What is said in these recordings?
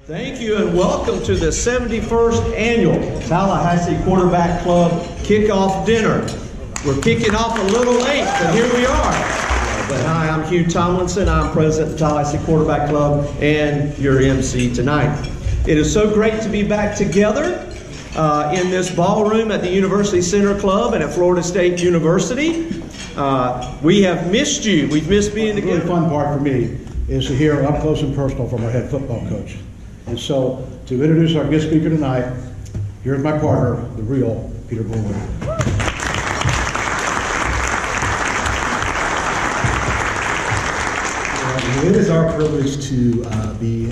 Thank you and welcome to the 71st Annual Tallahassee Quarterback Club Kickoff Dinner. We're kicking off a little late, but here we are. But hi, I'm Hugh Tomlinson. I'm president of the Tallahassee Quarterback Club and your MC tonight. It is so great to be back together in this ballroom at the University Center Club and at Florida State University. We have missed you. We've missed being together. The really fun part for me is to hear up close and personal from our head football coach. And so, to introduce our guest speaker tonight, here's my partner, the real Peter Bullwood. It is our privilege to be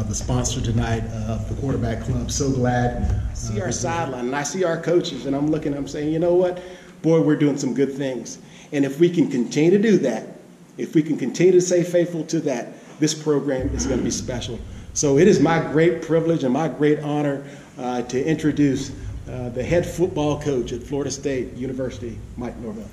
the sponsor tonight of the Quarterback Club. So glad to see our sideline, and I see our coaches, and I'm saying, you know what? Boy, we're doing some good things. And if we can continue to do that, if we can continue to stay faithful to that, this program is going to be special. So it is my great privilege and my great honor to introduce the head football coach at Florida State University, Mike Norvell.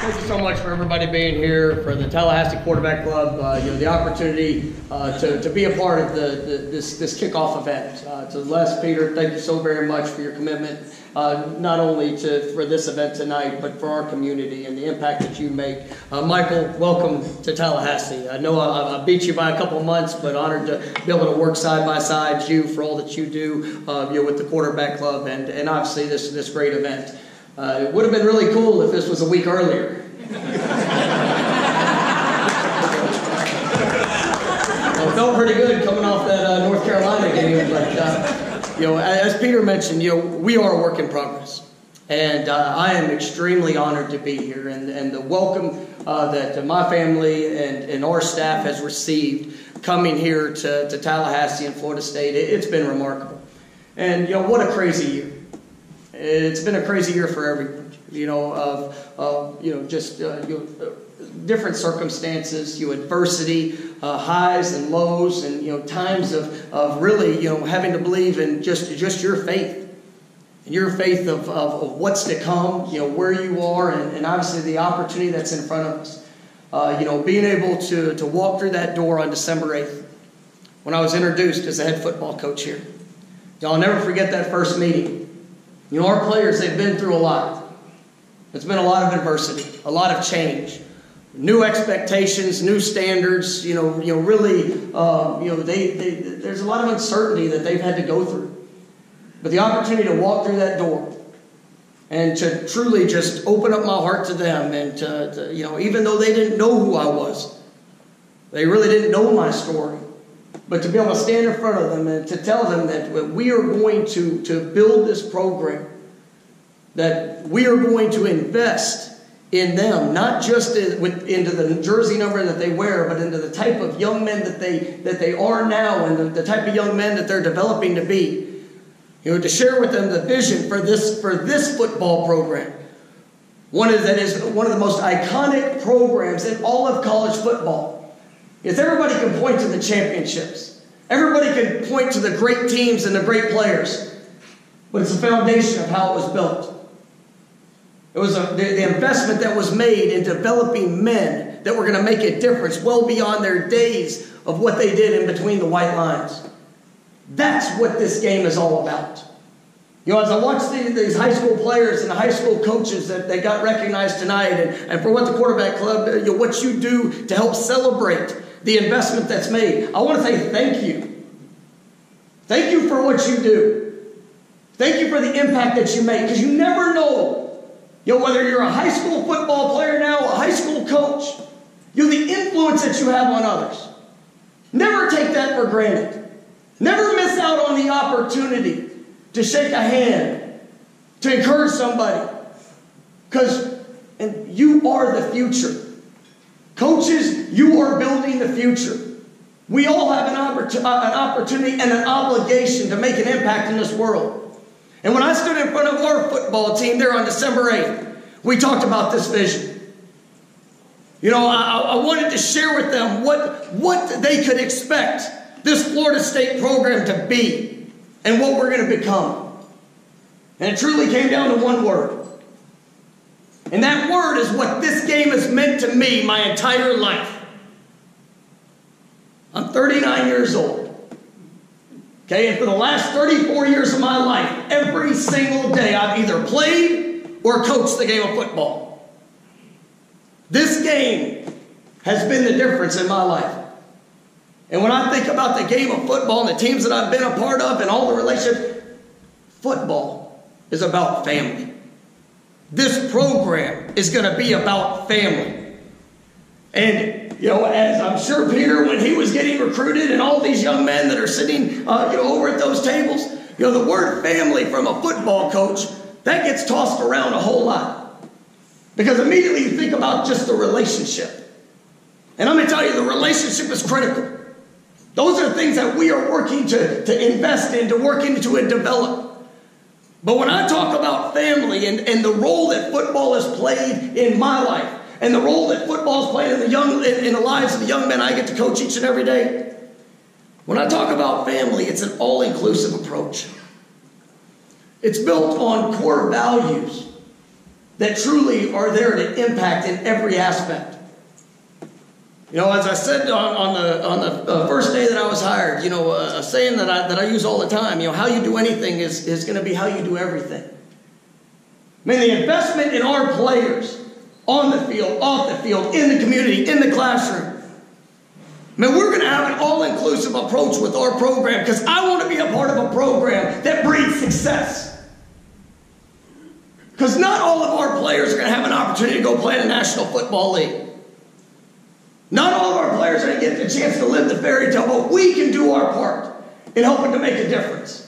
Thank you so much for everybody being here, for the Tallahassee Quarterback Club, the opportunity to be a part of this kickoff event. To Les, Peter, thank you so very much for your commitment, not only for this event tonight, but for our community and the impact that you make. Michael, welcome to Tallahassee. I know I beat you by a couple of months, but honored to be able to work side by side you for all that you do with the Quarterback Club and obviously this great event. It would have been really cool if this was a week earlier. It felt pretty good coming off that North Carolina game, but as Peter mentioned, we are a work in progress, and I am extremely honored to be here, and the welcome that my family and our staff has received coming here to Tallahassee and Florida State. It's been remarkable, and what a crazy year. It's been a crazy year for everyone, different circumstances, adversity, highs and lows, and times of really, having to believe in just your faith, of what's to come, where you are, and obviously the opportunity that's in front of us. Being able to walk through that door on December 8th, when I was introduced as the head football coach here. I'll never forget that first meeting. Our players, they've been through a lot. It's been a lot of adversity, a lot of change, new expectations, new standards. Really, there's a lot of uncertainty that they've had to go through. But the opportunity to walk through that door and to truly just open up my heart to them, and to even though they didn't know who I was, they really didn't know my story. But to be able to stand in front of them and to tell them that we are going to build this program, that we are going to invest in them, not just into the jersey number that they wear, but into the type of young men that they are now, and the type of young men that they're developing to be. To share with them the vision for this football program, that is one of the most iconic programs in all of college football. Is everybody can point to the championships. Everybody can point to the great teams and the great players. But it's the foundation of how it was built. It was the investment that was made in developing men that were going to make a difference well beyond their days of what they did in between the white lines. That's what this game is all about. As I watch these high school players and the high school coaches that they got recognized tonight, and for what the Quarterback Club, what you do to help celebrate the investment that's made, I want to say thank you. Thank you for what you do. Thank you for the impact that you make, because you never know, whether you're a high school football player now, a high school coach, the influence that you have on others. Never take that for granted. Never miss out on the opportunity to shake a hand, to encourage somebody, because you are the future. Coaches, you are building the future. We all have an opportunity and an obligation to make an impact in this world. And when I stood in front of our football team there on December 8th, we talked about this vision. I wanted to share with them what they could expect this Florida State program to be and what we're going to become. And it truly came down to one word. And that word is what this game has meant to me my entire life. I'm 39 years old. Okay, and for the last 34 years of my life, every single day I've either played or coached the game of football. This game has been the difference in my life. And when I think about the game of football and the teams that I've been a part of and all the relationships, football is about family. This program is going to be about family. And, as I'm sure Peter, when he was getting recruited and all these young men that are sitting, over at those tables, the word family from a football coach, that gets tossed around a whole lot. Because immediately you think about just the relationship. And I'm going to tell you, the relationship is critical. Those are things that we are working to invest in, to work into and develop. But when I talk about family and the role that football has played in my life, and the role that football has played in the lives of the young men I get to coach each and every day, when I talk about family, it's an all-inclusive approach. It's built on core values that truly are there to impact in every aspect. As I said on the first day that I was hired, a saying that I use all the time, how you do anything is going to be how you do everything. I mean, the investment in our players, on the field, off the field, in the community, in the classroom. Man, we're going to have an all-inclusive approach with our program because I want to be a part of a program that breeds success. Because not all of our players are going to have an opportunity to go play in the National Football League. Not all of our players are going to get the chance to live the fairy tale, but we can do our part in helping to make a difference.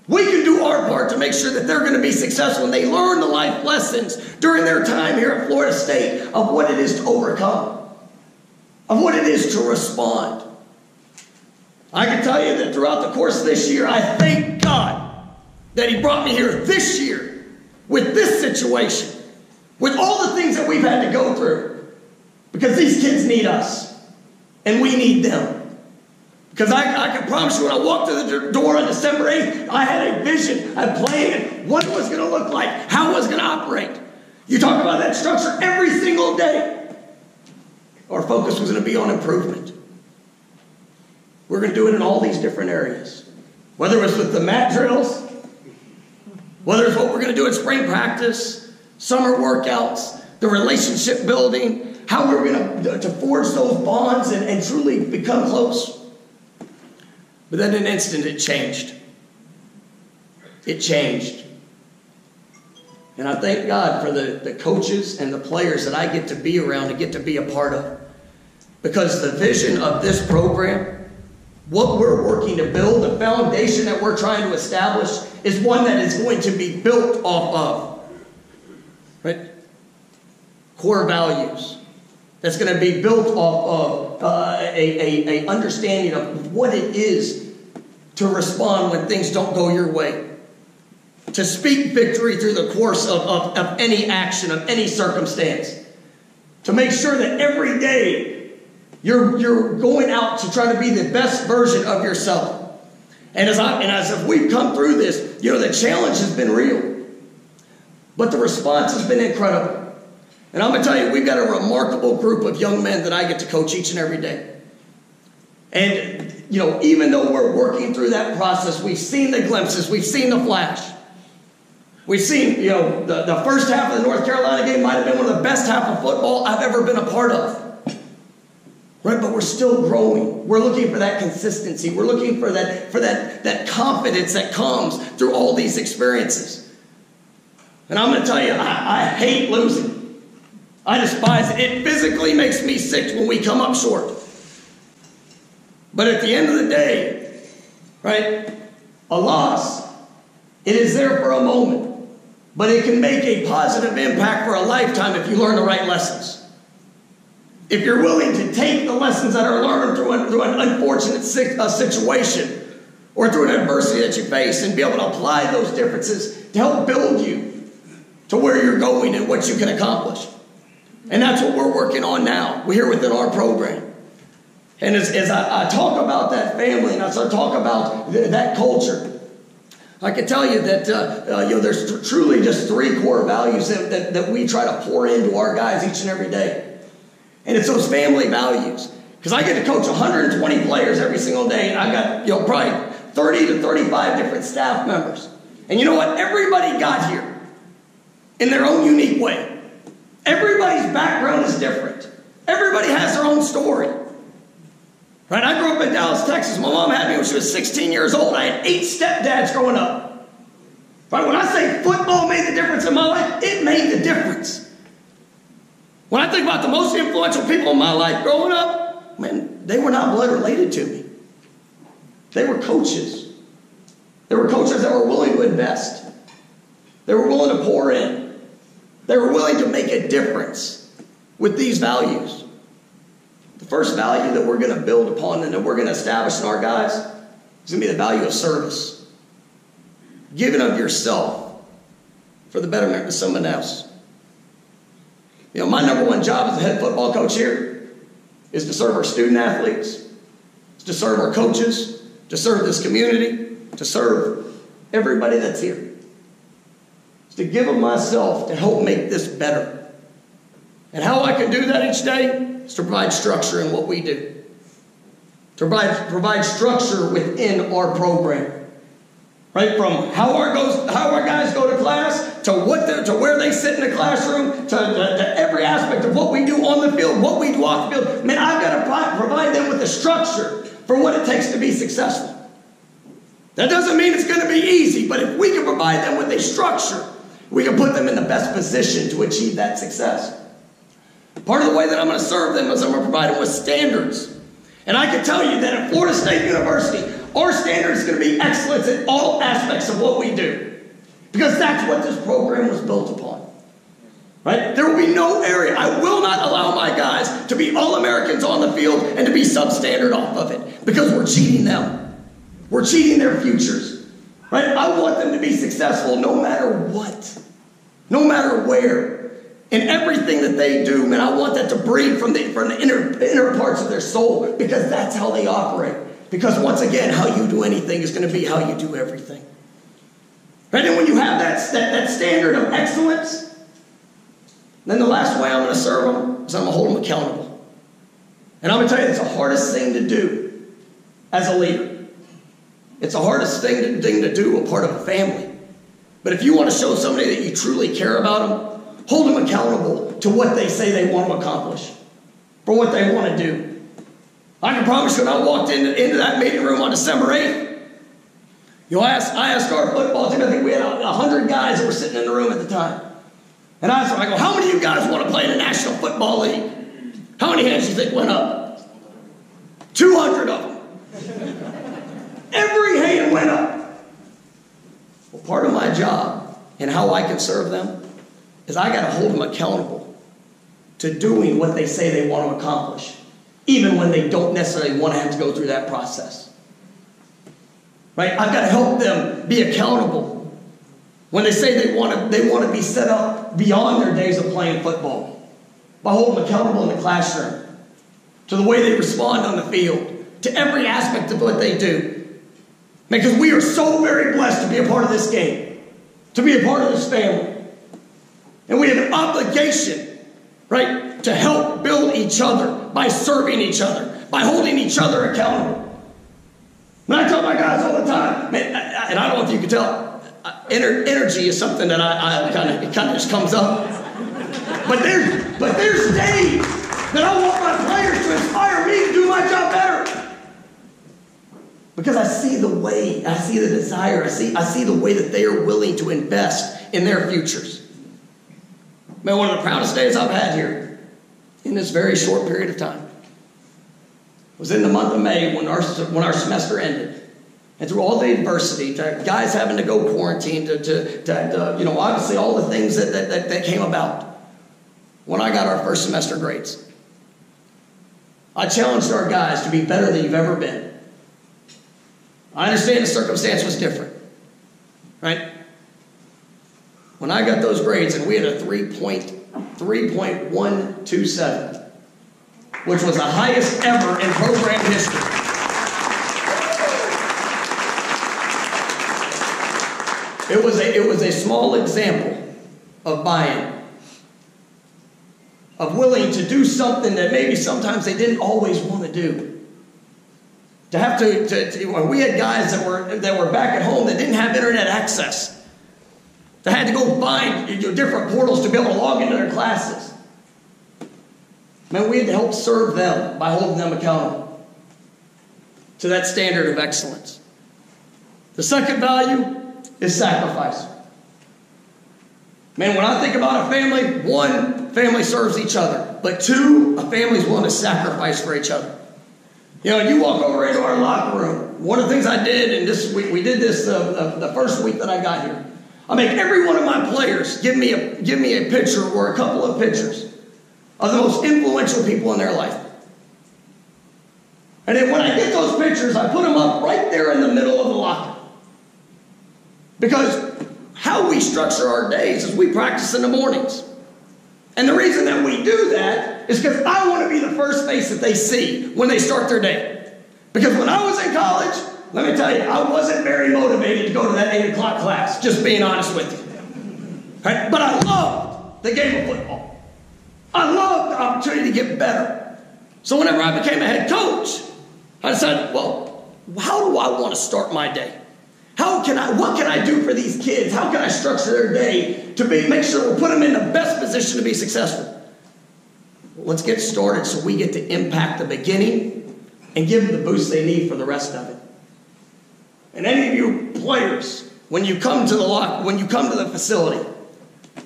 We can do our part to make sure that they're going to be successful and they learn the life lessons during their time here at Florida State of what it is to overcome, of what it is to respond. I can tell you that throughout the course of this year, I thank God that He brought me here this year with this situation, with all the things that we've had to go through. Because these kids need us, and we need them. Because I can promise you, when I walked through the door on December 8th, I had a vision, a plan, what it was going to look like, how it was going to operate. You talk about that structure every single day. Our focus was going to be on improvement. We're going to do it in all these different areas. Whether it was with the mat drills, whether it's what we're going to do at spring practice, summer workouts, the relationship building, how we're going to forge those bonds and truly become close. But then in an instant, it changed. It changed. And I thank God for the coaches and the players that I get to be around and get to be a part of. Because the vision of this program, what we're working to build, the foundation that we're trying to establish, is one that is going to be built off of, right? Core values. That's going to be built off of a understanding of what it is to respond when things don't go your way. To speak victory through the course of any action, of any circumstance. To make sure that every day you're going out to try to be the best version of yourself. And as we've come through this, the challenge has been real. But the response has been incredible. And I'm going to tell you, we've got a remarkable group of young men that I get to coach each and every day. And, even though we're working through that process, we've seen the glimpses, we've seen the flash. We've seen, the first half of the North Carolina game might have been one of the best half of football I've ever been a part of. Right? But we're still growing. We're looking for that consistency. We're looking for that confidence that comes through all these experiences. And I'm going to tell you, I hate losing. I despise it. It physically makes me sick when we come up short. But at the end of the day, right, a loss, it is there for a moment. But it can make a positive impact for a lifetime if you learn the right lessons. If you're willing to take the lessons that are learned through an unfortunate situation or through an adversity that you face and be able to apply those differences to help build you to where you're going and what you can accomplish. And that's what we're working on now. We're here within our program. And as I talk about that family and as I talk about that culture, I can tell you that there's truly just 3 core values that we try to pour into our guys each and every day. And it's those family values. Because I get to coach 120 players every single day, and I got probably 30 to 35 different staff members. And you know what? Everybody got here in their own unique way. Everybody's background is different. Everybody has their own story. Right? I grew up in Dallas, Texas. My mom had me when she was 16 years old. I had 8 stepdads growing up. Right? When I say football made the difference in my life, it made the difference. When I think about the most influential people in my life growing up, man, they were not blood related to me. They were coaches. They were coaches that were willing to invest. They were willing to pour in. They were willing to make a difference with these values. The first value that we're going to build upon and that we're going to establish in our guys is going to be the value of service. Giving of yourself for the betterment of someone else. My number one job as a head football coach here is to serve our student athletes, to serve our coaches, to serve this community, to serve everybody that's here. It's to give of myself to help make this better. And how I can do that each day is to provide structure in what we do. To provide structure within our program. Right? From how our guys go to class, to where they sit in the classroom, to every aspect of what we do on the field, what we do off the field. Man, I've got to provide them with a structure for what it takes to be successful. That doesn't mean it's going to be easy, but if we can provide them with a structure, we can put them in the best position to achieve that success. Part of the way that I'm going to serve them is I'm going to provide them with standards. And I can tell you that at Florida State University, our standard is going to be excellence in all aspects of what we do. Because that's what this program was built upon. Right? There will be no area. I will not allow my guys to be All-Americans on the field and to be substandard off of it. Because we're cheating them. We're cheating their futures. Right? I want them to be successful no matter what. No matter where. In everything that they do, man, I want that to breathe from the inner parts of their soul. Because that's how they operate. Because once again, how you do anything is going to be how you do everything. Right? And when you have that standard of excellence, then the last way I'm going to serve them is I'm going to hold them accountable. And I'm going to tell you, it's the hardest thing to do as a leader. It's the hardest thing to do a part of a family. But if you want to show somebody that you truly care about them, hold them accountable to what they say they want to accomplish, for what they want to do. I can promise you, when I walked into that meeting room on December 8th, I asked our football team, I think we had 100 guys that were sitting in the room at the time. And I asked them, I go, how many of you guys want to play in the National Football League? How many hands do you think went up? 200 of them. Every hand went up. Well, part of my job and how I can serve them is I got to hold them accountable to doing what they say they want to accomplish. Even when they don't necessarily want to have to go through that process. Right? I've got to help them be accountable when they say they want to be set up beyond their days of playing football. By holding them accountable in the classroom. To the way they respond on the field. To every aspect of what they do. Because we are so very blessed to be a part of this game. To be a part of this family. And we have an obligation, right, to help build each other by serving each other, by holding each other accountable. And I tell my guys all the time, man, and I don't know if you can tell, energy is something that it kind of just comes up. But there's days that I want my players to inspire me to do my job better. Because I see the way, I see the desire, I see the way that they are willing to invest in their futures. Man, one of the proudest days I've had here in this very short period of time was in the month of May when our semester ended. And through all the adversity, to guys having to go quarantine, to obviously all the things that came about, when I got our first semester grades, I challenged our guys to be better than you've ever been. I understand the circumstance was different, right? When I got those grades, and we had a 3.127, which was the highest ever in program history. It was a small example of buy-in, of willing to do something that maybe sometimes they didn't always want to do. To have to we had guys that were back at home that didn't have internet access. They had to go find different portals to be able to log into their classes. Man, we had to help serve them by holding them accountable to that standard of excellence. The second value is sacrifice. Man, when I think about a family, one, family serves each other. But two, a family's willing to sacrifice for each other. You know, you walk over into our locker room. One of the things I did, and we did this the first week that I got here. I make every one of my players give me a picture or a couple of pictures of the most influential people in their life. And then when I get those pictures, I put them up right there in the middle of the locker. Because how we structure our days is we practice in the mornings. And the reason that we do that is because I want to be the first face that they see when they start their day. Because when I was in college, let me tell you, I wasn't very motivated to go to that 8 o'clock class, just being honest with you. Right? But I loved the game of football. I loved the opportunity to get better. So whenever I became a head coach, I decided, well, how do I want to start my day? What can I do for these kids? How can I structure their day to make sure we put them in the best position to be successful? Well, let's get started so we get to impact the beginning and give them the boost they need for the rest of it. And any of you players, when you come to the facility,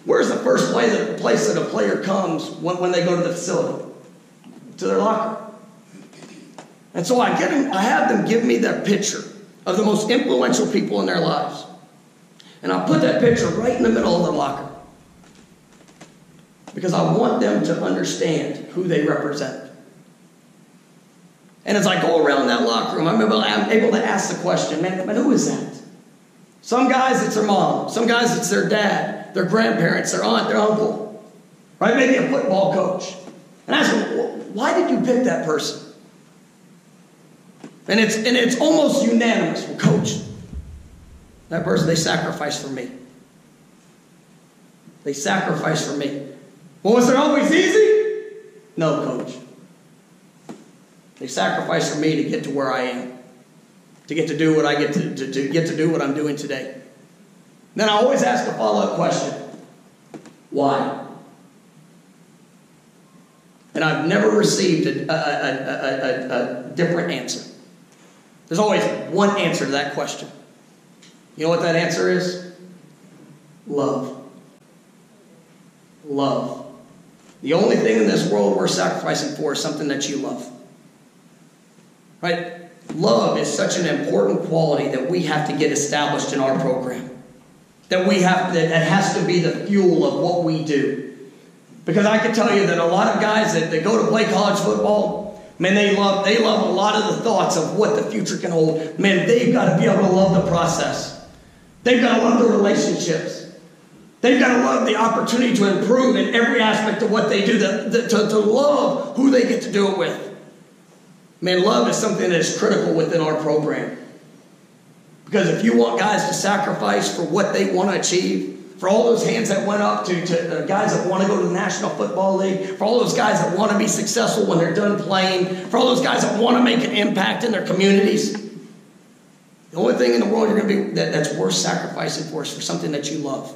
where's the first place that a player comes when they go to the facility? To their locker. And so I have them give me that picture of the most influential people in their lives. And I'll put that picture right in the middle of the locker. Because I want them to understand who they represent. And as I go around that locker room, I'm able to ask the question, man, who is that? Some guys, it's their mom. Some guys, it's their dad, their grandparents, their aunt, their uncle. Right? Maybe a football coach. And I ask them, well, why did you pick that person? And it's almost unanimous. Well, coach, that person, they sacrificed for me. They sacrificed for me. Well, was it always easy? No, coach. They sacrificed for me to get to where I am. To get to do what I get to get to do what I'm doing today. Then I always ask a follow-up question. Why? And I've never received a different answer. There's always one answer to that question. You know what that answer is? Love. Love. The only thing in this world we're sacrificing for is something that you love. Right? Love is such an important quality that we have to get established in our program. That has to be the fuel of what we do. Because I can tell you that a lot of guys that go to play college football, man, they love a lot of the thoughts of what the future can hold. Man, they've got to be able to love the process. They've got to love the relationships. They've got to love the opportunity to improve in every aspect of what they do, to love who they get to do it with. Man, love is something that is critical within our program. Because if you want guys to sacrifice for what they want to achieve, for all those hands that went up to guys that want to go to the National Football League, for all those guys that want to be successful when they're done playing, for all those guys that want to make an impact in their communities, the only thing in the world you're going to be that's worth sacrificing for is for something that you love.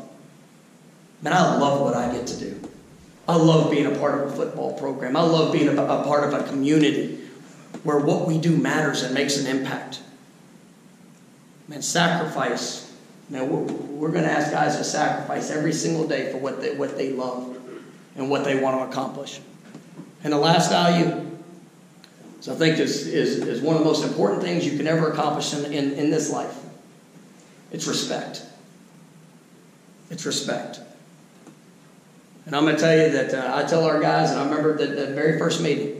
Man, I love what I get to do. I love being a part of a football program. I love being a part of a community where what we do matters and makes an impact. Man, sacrifice. Now, we're going to ask guys to sacrifice every single day for what they love and what they want to accomplish. And the last value, so I think is one of the most important things you can ever accomplish in this life. It's respect. It's respect. And I'm going to tell you that I tell our guys, and I remember the very first meeting,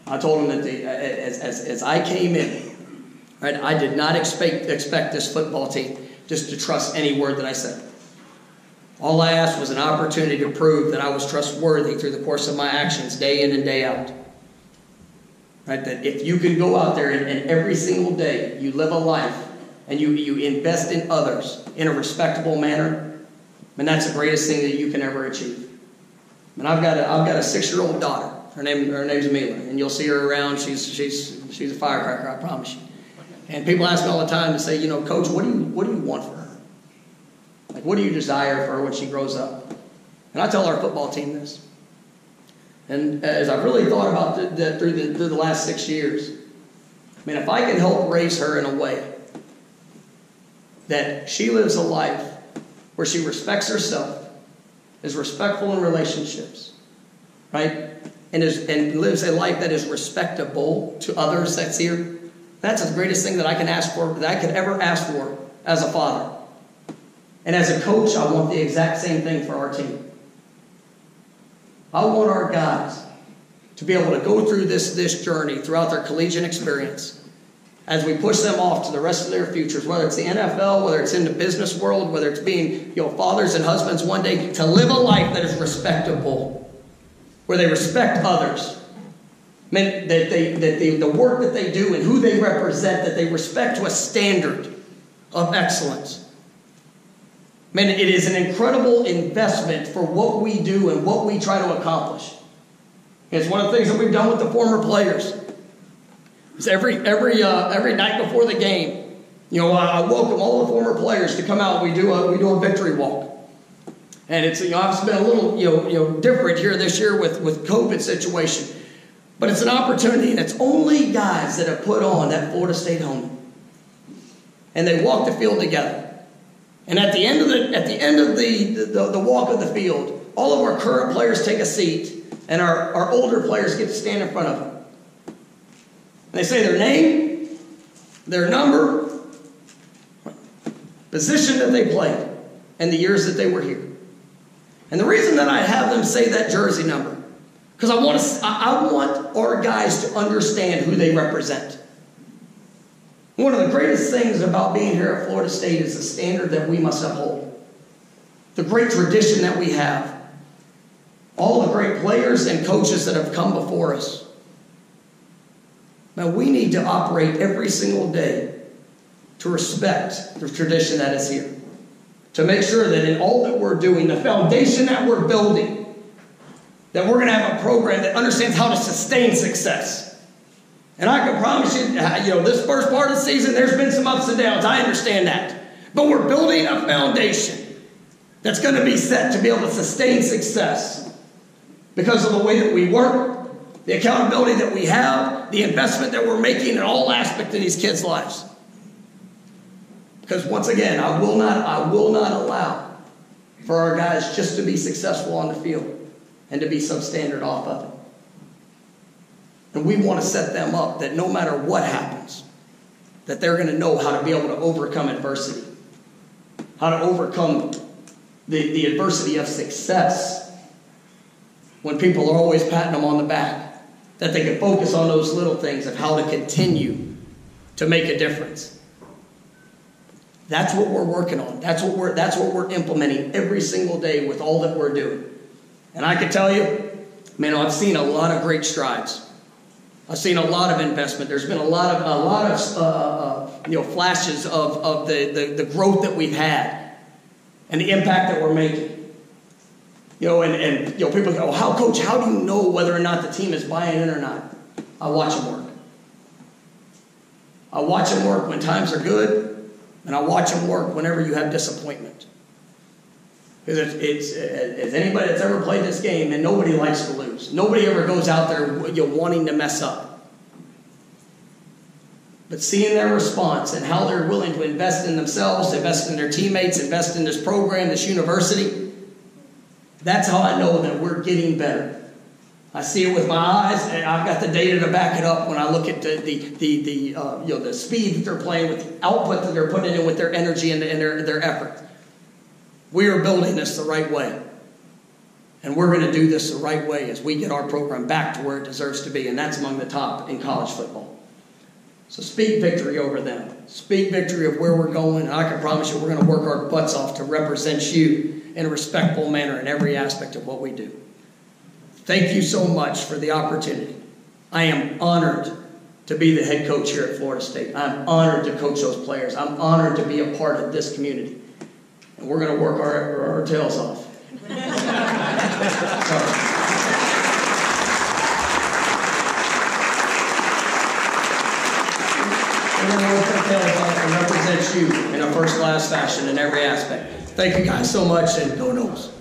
I told them that as I came in, right, I did not expect this football team just to trust any word that I said. All I asked was an opportunity to prove that I was trustworthy through the course of my actions day in and day out. Right, that if you can go out there and every single day you live a life and you invest in others in a respectable manner, and that's the greatest thing that you can ever achieve. And I've got a 6-year-old daughter. Her name's Mila, and you'll see her around. She's a firecracker, I promise you. And people ask me all the time to say, you know, Coach, what do you want for her? Like, what do you desire for her when she grows up? And I tell our football team this. And as I've really thought about that through the last 6 years, I mean, if I can help raise her in a way that she lives a life where she respects herself, is respectful in relationships, right? And lives a life that is respectable to others that's here, that's the greatest thing that I can ask for, that I could ever ask for as a father. And as a coach, I want the exact same thing for our team. I want our guys to be able to go through this journey throughout their collegiate experience as we push them off to the rest of their futures, whether it's the NFL, whether it's in the business world, whether it's being, you know, fathers and husbands one day, to live a life that is respectable, where they respect others. I mean, that the work that they do and who they represent, that they respect to a standard of excellence. I mean, it is an incredible investment for what we do and what we try to accomplish. It's one of the things that we've done with the former players. It's every night before the game, you know, I welcome all the former players to come out. We do a victory walk. And it's, you know, obviously been a little, you know, different here this year with COVID situation. But it's an opportunity, and it's only guys that have put on that Florida State helmet. And they walk the field together. And at the end of the walk of the field, all of our current players take a seat, and our older players get to stand in front of them. And they say their name, their number, position that they played, and the years that they were here. And the reason that I have them say that jersey number, because I want our guys to understand who they represent. One of the greatest things about being here at Florida State is the standard that we must uphold. The great tradition that we have. All the great players and coaches that have come before us. Now, we need to operate every single day to respect the tradition that is here. To make sure that in all that we're doing, the foundation that we're building, that we're going to have a program that understands how to sustain success. And I can promise you, you know, this first part of the season, there's been some ups and downs. I understand that. But we're building a foundation that's going to be set to be able to sustain success because of the way that we work, the accountability that we have, the investment that we're making in all aspects of these kids' lives. Because once again, I will not allow for our guys just to be successful on the field and to be substandard off of it. And we want to set them up that no matter what happens, that they're going to know how to be able to overcome adversity, how to overcome the adversity of success when people are always patting them on the back, that they can focus on those little things of how to continue to make a difference. That's what we're working on. That's what we're implementing every single day with all that we're doing. And I can tell you, man, I've seen a lot of great strides. I've seen a lot of investment. There's been a lot of you know, flashes of the growth that we've had and the impact that we're making. You know, and you know, people go, Coach, how do you know whether or not the team is buying in or not? I watch them work. I watch them work when times are good. And I watch them work whenever you have disappointment. Because it's anybody that's ever played this game, and nobody likes to lose. Nobody ever goes out there, you know, wanting to mess up. But seeing their response and how they're willing to invest in themselves, invest in their teammates, invest in this program, this university, that's how I know that we're getting better. I see it with my eyes, and I've got the data to back it up when I look at the speed that they're playing with, the output that they're putting in with their energy and their effort. We are building this the right way. And we're going to do this the right way as we get our program back to where it deserves to be, and that's among the top in college football. So speak victory over them. Speak victory of where we're going, and I can promise you we're going to work our butts off to represent you in a respectful manner in every aspect of what we do. Thank you so much for the opportunity. I am honored to be the head coach here at Florida State. I'm honored to coach those players. I'm honored to be a part of this community. And we're going to work our tails off. Sorry. We're going to work our tails off and represent you in a first-class fashion in every aspect. Thank you guys so much, and go Noles.